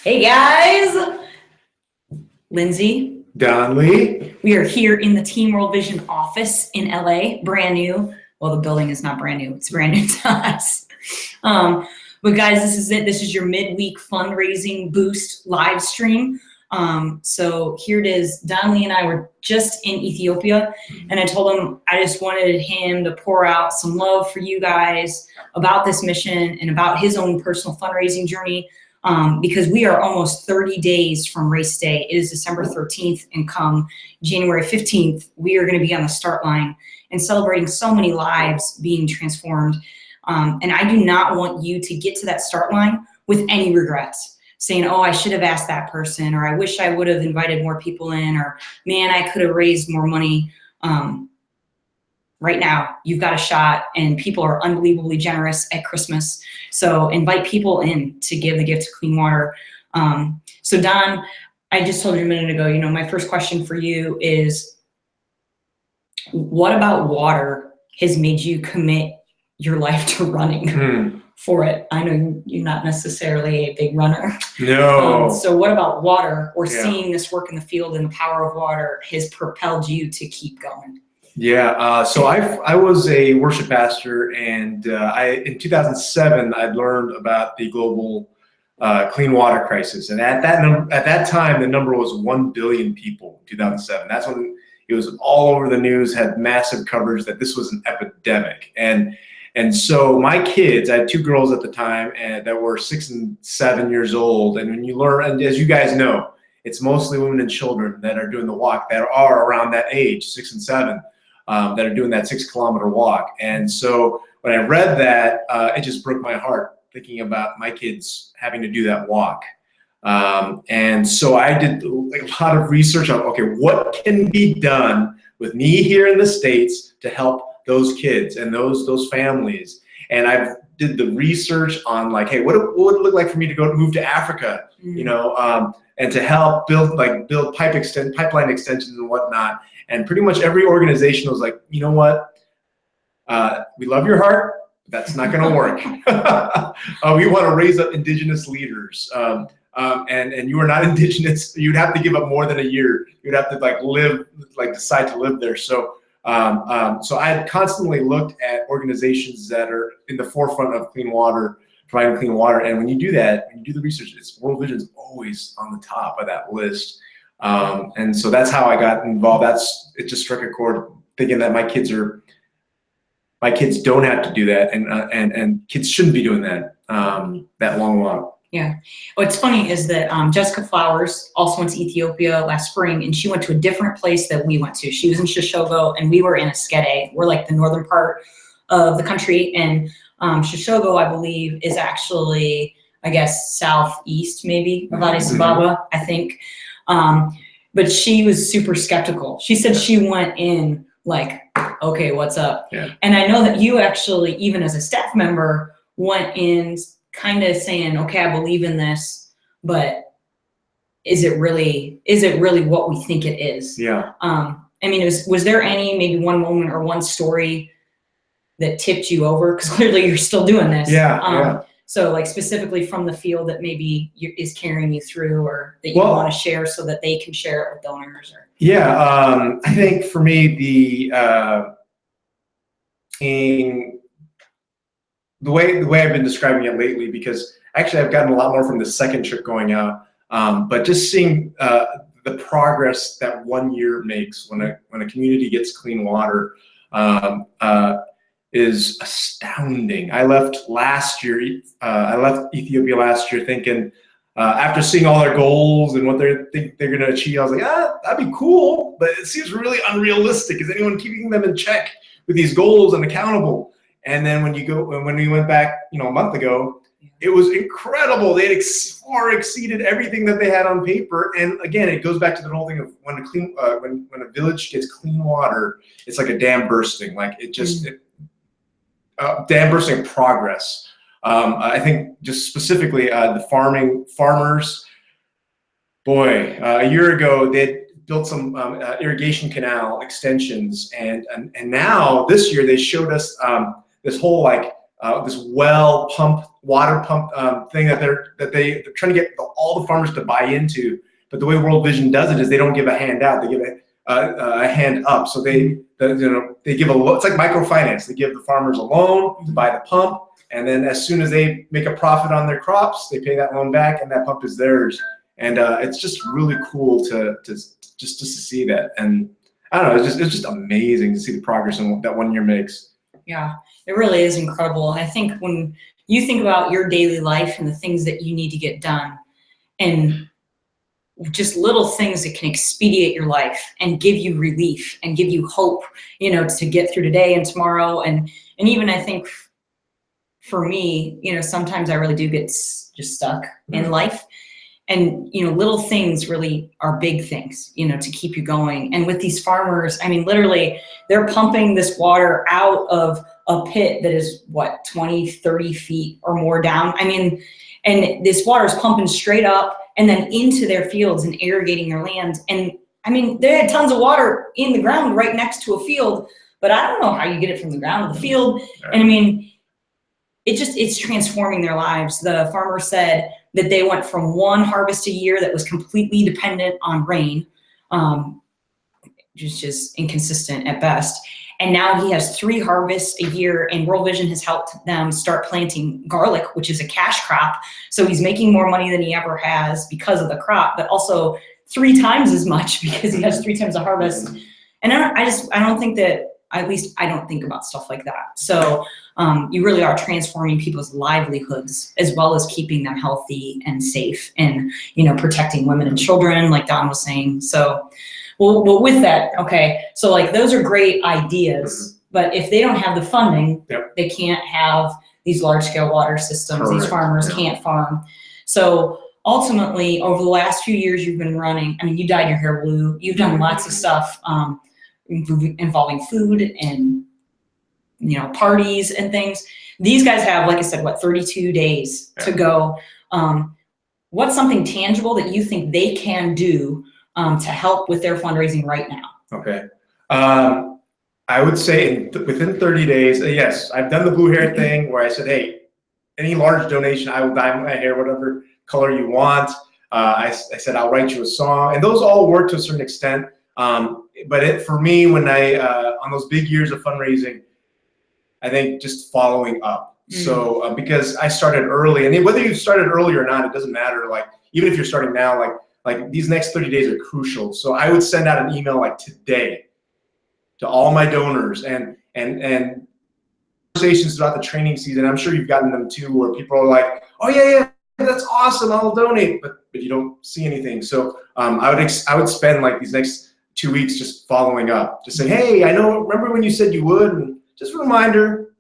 Hey guys, Lindsay, Don Lee. we are here in the Team World Vision office in LA, brand new. Well, the building is not brand new, it's brand new to us. But guys, this is it. This is your midweek fundraising boost live stream. So here it is. Don Lee and I were just in Ethiopia, and I told him I just wanted him to pour out some love for you guys about this mission and about his own personal fundraising journey. Because we are almost 30 days from race day. It is December 13th, and come January 15th, we are going to be on the start line and celebrating so many lives being transformed. And I do not want you to get to that start line with any regrets, saying, oh, I should have asked that person, or I wish I would have invited more people in, or man, I could have raised more money. Right now, you've got a shot, and people are unbelievably generous at Christmas. So invite people in to give the gift of clean water. So Don, I just told you a minute ago, my first question for you is, what about water has made you commit your life to running for it? I know you're not necessarily a big runner. No. So what about water, or seeing this work in the field and the power of water has propelled you to keep going? Yeah, so I was a worship pastor, and in 2007 I learned about the global clean water crisis, and at that time the number was 1 billion people. In 2007, that's when it was all over the news, had massive coverage that this was an epidemic, and so my kids, I had 2 girls at the time, and that were 6 and 7 years old, and when you learn, and as you guys know, it's mostly women and children that are doing the walk, that are around that age, 6 and 7. That are doing that 6-kilometer walk. And so when I read that, it just broke my heart thinking about my kids having to do that walk. And so I did a lot of research on, okay, what can be done with me here in the States to help those kids and those families. And I did the research on, like, hey, what would it look like for me to move to Africa, and to help build pipeline extensions and whatnot. And pretty much every organization was like, you know what? We love your heart, but that's not going to work. We want to raise up indigenous leaders. And you are not indigenous. You'd have to give up more than a year. You'd have to decide to live there. So I had constantly looked at organizations that are in the forefront of clean water, providing clean water. And when you do that, when you do the research, World Vision is always on the top of that list. And so that's how I got involved. It just struck a chord, thinking that my kids don't have to do that, and kids shouldn't be doing that that long walk. Yeah. What's funny is that Jessica Flowers also went to Ethiopia last spring, and she went to a different place that we went to. She was in Shoshogo, and we were in Askede. We're like the northern part of the country, and Shoshogo, I believe, is actually, I guess, southeast maybe of Addis Ababa, I think. But she was super skeptical. She said she went in like, okay, what's up? Yeah. And I know that you actually, even as a staff member, went in kind of saying, okay, I believe in this, but is it really what we think it is? Yeah. I mean, was there maybe one moment or one story that tipped you over? Because clearly you're still doing this. Yeah. So like specifically from the field that maybe is carrying you through, or that you want to share so that they can share it with donors? Or I think for me, the way I've been describing it lately, because actually I've gotten a lot more from the second trip going out, but just seeing the progress that 1 year makes when a community gets clean water is astounding. I left Ethiopia last year thinking, after seeing all their goals and what they think they're going to achieve, I was like, that'd be cool, but it seems really unrealistic. Is anyone keeping them in check with these goals and accountable? And then when we went back, a month ago, it was incredible. They had far exceeded everything that they had on paper. And again, it goes back to the whole thing of when a village gets clean water, it's like a dam bursting. Like dam bursting progress. I think just specifically the farmers, boy, a year ago they built some irrigation canal extensions, and now this year they showed us this whole this well pump water pump thing that they're trying to get all the farmers to buy into. But the way World Vision does it is they don't give a handout; they give a hand up. So they give it's like microfinance. They give the farmers a loan to buy the pump, and then as soon as they make a profit on their crops, they pay that loan back, and that pump is theirs. And it's just really cool to see that. And I don't know, it's just amazing to see the progress in that 1 year makes. Yeah, it really is incredible. And I think when you think about your daily life and the things that you need to get done, and just little things that can expedite your life and give you relief and give you hope, you know, to get through today and tomorrow. And even I think for me, you know, sometimes I really do get just stuck in life. And, you know, little things really are big things, you know, to keep you going. And with these farmers, I mean, literally, they're pumping this water out of a pit that is, what, 20, 30 feet or more down. I mean, and this water is pumping straight up and then into their fields and irrigating their land. And, I mean, they had tons of water in the ground right next to a field, but I don't know how you get it from the ground to the field. And, I mean, it's transforming their lives. The farmer said that they went from one harvest a year that was completely dependent on rain, just inconsistent at best. And now he has 3 harvests a year, and World Vision has helped them start planting garlic, which is a cash crop. So he's making more money than he ever has because of the crop, but also 3 times as much because he has 3 times the harvest. And I don't think that, at least I don't think about stuff like that. So you really are transforming people's livelihoods as well as keeping them healthy and safe, and, you know, protecting women and children, like Don was saying. So, well, with that, okay, so like those are great ideas, but if they don't have the funding, they can't have these large-scale water systems. Correct. These farmers can't farm. So ultimately, over the last few years you've been running, I mean, you dyed your hair blue. You've done lots of stuff involving food and, you know, parties and things. These guys have, like I said, what, 32 days to go. What's something tangible that you think they can do to help with their fundraising right now? Okay. I would say within 30 days, yes, I've done the blue hair thing where I said, hey, any large donation, I will dye my hair whatever color you want. I said, I'll write you a song. And those all work to a certain extent. But for me, when on those big years of fundraising, I think just following up. So because I started early, and whether you started early or not, it doesn't matter. Like, even if you're starting now, like these next 30 days are crucial. So I would send out an email like today to all my donors, and conversations throughout the training season. I'm sure you've gotten them too, where people are like, oh yeah, that's awesome, I'll donate, but you don't see anything. So I would spend like these next 2 weeks just following up, just saying, hey, remember when you said you would, and just a reminder,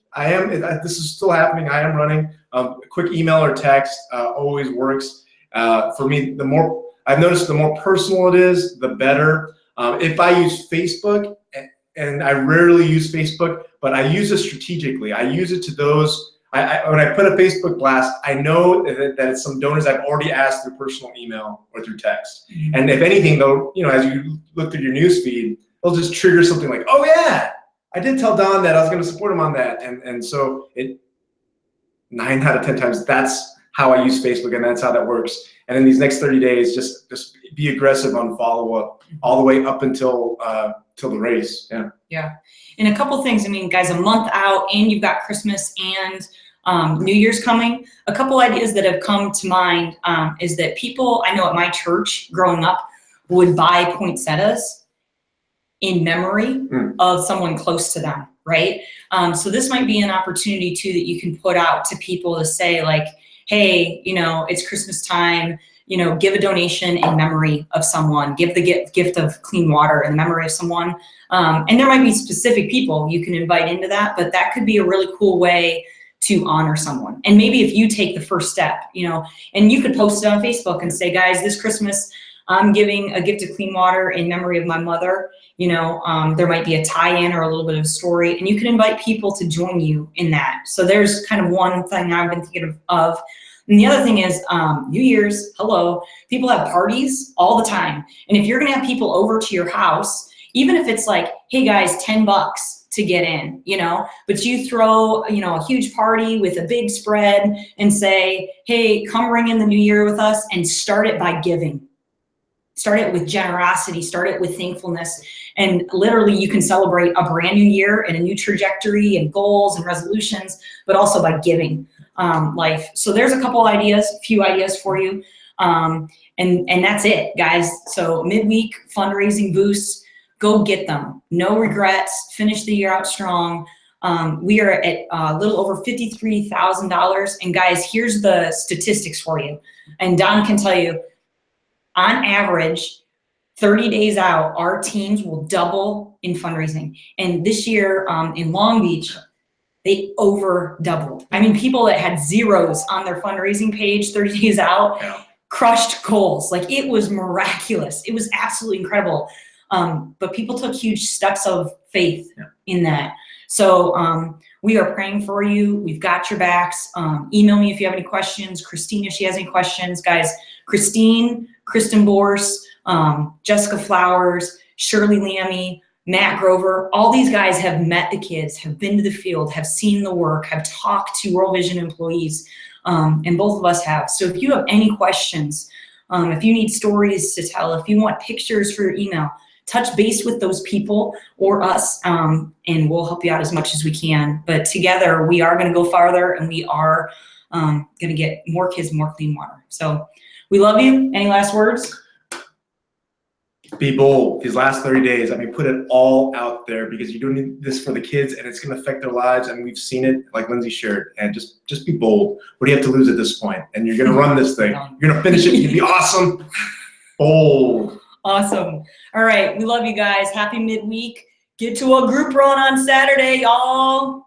this is still happening, I am running. A quick email or text always works. For me, I've noticed the more personal it is, the better. If I use Facebook, and I rarely use Facebook, but I use it strategically. I use it to those, when I put a Facebook blast, I know that it's some donors I've already asked through personal email or through text. And if anything, though, you know, as you look through your news feed, they'll just trigger something like, oh yeah, I did tell Don that I was going to support him on that. And so 9 out of 10 times, that's how I use Facebook, and that's how that works. And in these next 30 days, just be aggressive on follow-up all the way up until the race. Yeah. And a couple things, I mean, guys, a month out, and you've got Christmas and New Year's coming. A couple ideas that have come to mind is that people, I know at my church growing up, would buy poinsettias in memory of someone close to them, right? So this might be an opportunity too that you can put out to people to say, like, hey, you know, it's Christmas time, you know, give a donation in memory of someone, give the gift of clean water in memory of someone. And there might be specific people you can invite into that, but that could be a really cool way to honor someone. And maybe if you take the first step, you know, and you could post it on Facebook and say, guys, this Christmas, I'm giving a gift of clean water in memory of my mother. You know, there might be a tie-in or a little bit of a story, and you can invite people to join you in that. So there's kind of one thing I've been thinking of. And the other thing is New Year's, hello, people have parties all the time. And if you're gonna have people over to your house, even if it's like, hey guys, $10 to get in, you know, but you throw, you know, a huge party with a big spread and say, hey, come ring in the new year with us, and start it by giving. Start it with generosity, start it with thankfulness. And literally you can celebrate a brand new year and a new trajectory and goals and resolutions, but also by giving life. So there's a couple ideas, a few ideas for you. And that's it, guys. So midweek fundraising boosts, go get them. No regrets, finish the year out strong. We are at a little over $53,000. And guys, here's the statistics for you. And Don can tell you, on average, 30 days out, our teams will double in fundraising. And this year in Long Beach, they over doubled. I mean, people that had zeros on their fundraising page 30 days out, crushed goals. Like, it was miraculous. It was absolutely incredible. But people took huge steps of faith in that. So we are praying for you. We've got your backs. Email me if you have any questions. Christine, if she has any questions. Guys, Christine, Kristen Borse, Jessica Flowers, Shirley Lammy, Matt Grover, all these guys have met the kids, have been to the field, have seen the work, have talked to World Vision employees, and both of us have. So if you have any questions, if you need stories to tell, if you want pictures for your email, touch base with those people or us, and we'll help you out as much as we can. But together, we are going to go farther, and we are going to get more kids more clean water. So we love you. Any last words? Be bold. These last 30 days, I mean, put it all out there, because you're doing this for the kids and it's going to affect their lives. And we've seen it, like Lindsay shared. And just be bold. What do you have to lose at this point? And you're going to run this thing. You're going to finish it. You're going to be awesome. Bold. Awesome. All right. We love you guys. Happy midweek. Get to a group run on Saturday, y'all.